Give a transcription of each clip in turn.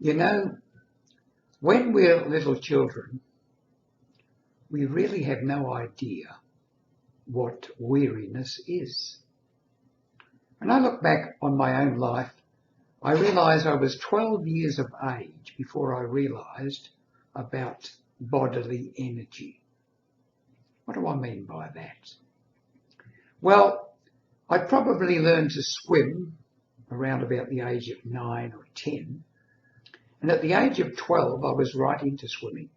You know, when we're little children, we really have no idea what weariness is. When I look back on my own life, I realise I was 12 years of age before I realised about bodily energy. What do I mean by that? Well, I probably learned to swim around about the age of 9 or 10. And at the age of 12, I was right into swimming.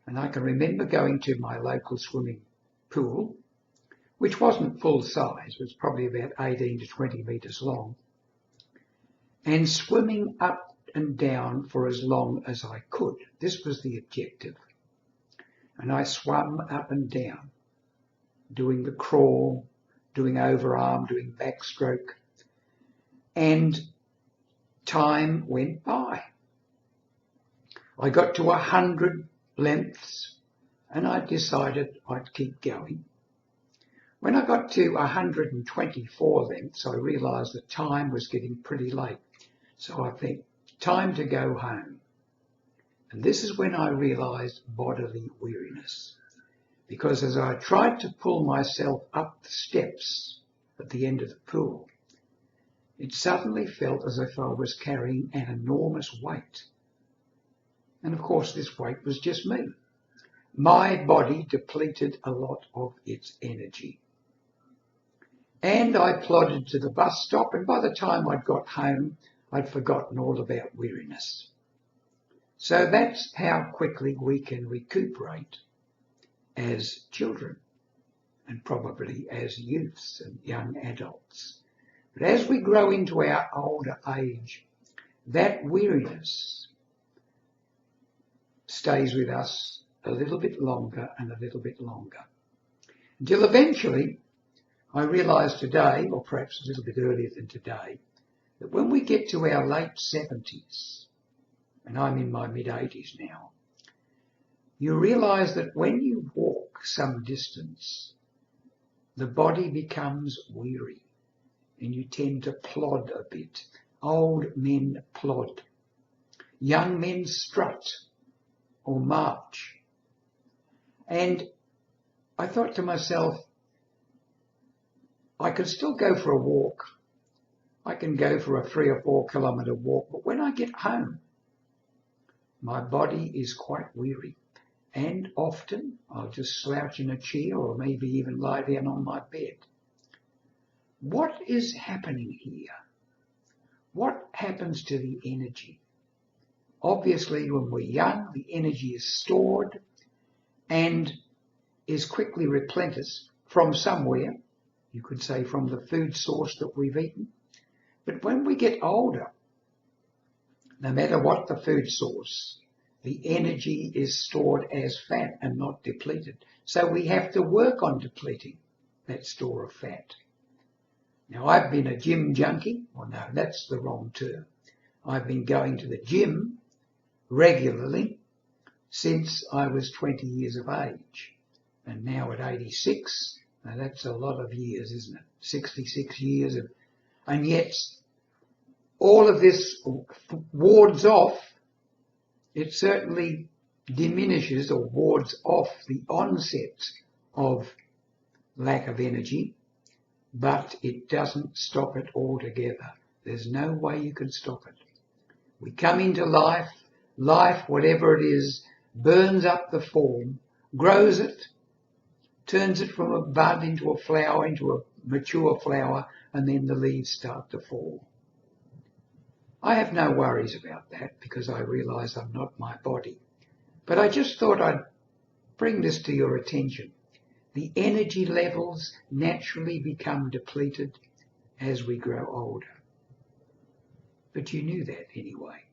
And I can remember going to my local swimming pool, which wasn't full size, it was probably about 18 to 20 metres long, and swimming up and down for as long as I could. This was the objective. And I swam up and down, doing the crawl, doing overarm, doing backstroke, and time went by. I got to 100 lengths and I decided I'd keep going. When I got to 124 lengths, I realised the time was getting pretty late. So I think, time to go home. And this is when I realised bodily weariness. Because as I tried to pull myself up the steps at the end of the pool, it suddenly felt as if I was carrying an enormous weight. And of course this weight was just me. My body depleted a lot of its energy. And I plodded to the bus stop, and by the time I'd got home, I'd forgotten all about weariness. So that's how quickly we can recuperate as children and probably as youths and young adults. But as we grow into our older age, that weariness stays with us a little bit longer and a little bit longer. Until eventually, I realise today, or perhaps a little bit earlier than today, that when we get to our late 70s, and I'm in my mid-80s now, you realise that when you walk some distance, the body becomes weary and you tend to plod a bit. Old men plod. Young men strut or march. And I thought to myself, I could still go for a walk. I can go for a 3 or 4 kilometre walk, but when I get home, my body is quite weary. And often I'll just slouch in a chair or maybe even lie down on my bed. What is happening here? What happens to the energy? Obviously, when we're young, the energy is stored and is quickly replenished from somewhere. You could say from the food source that we've eaten. But when we get older, no matter what the food source, the energy is stored as fat and not depleted. So we have to work on depleting that store of fat. Now, I've been a gym junkie. Well, no, that's the wrong term. I've been going to the gym regularly since I was 20 years of age. And now at 86, now that's a lot of years, isn't it? 66 years of, and yet all of this wards off. It certainly diminishes or wards off the onset of lack of energy, but it doesn't stop it altogether. There's no way you can stop it. We come into life, whatever it is, burns up the form, grows it, turns it from a bud into a flower, into a mature flower, and then the leaves start to fall. I have no worries about that because I realise I'm not my body. But I just thought I'd bring this to your attention. The energy levels naturally become depleted as we grow older. But you knew that anyway.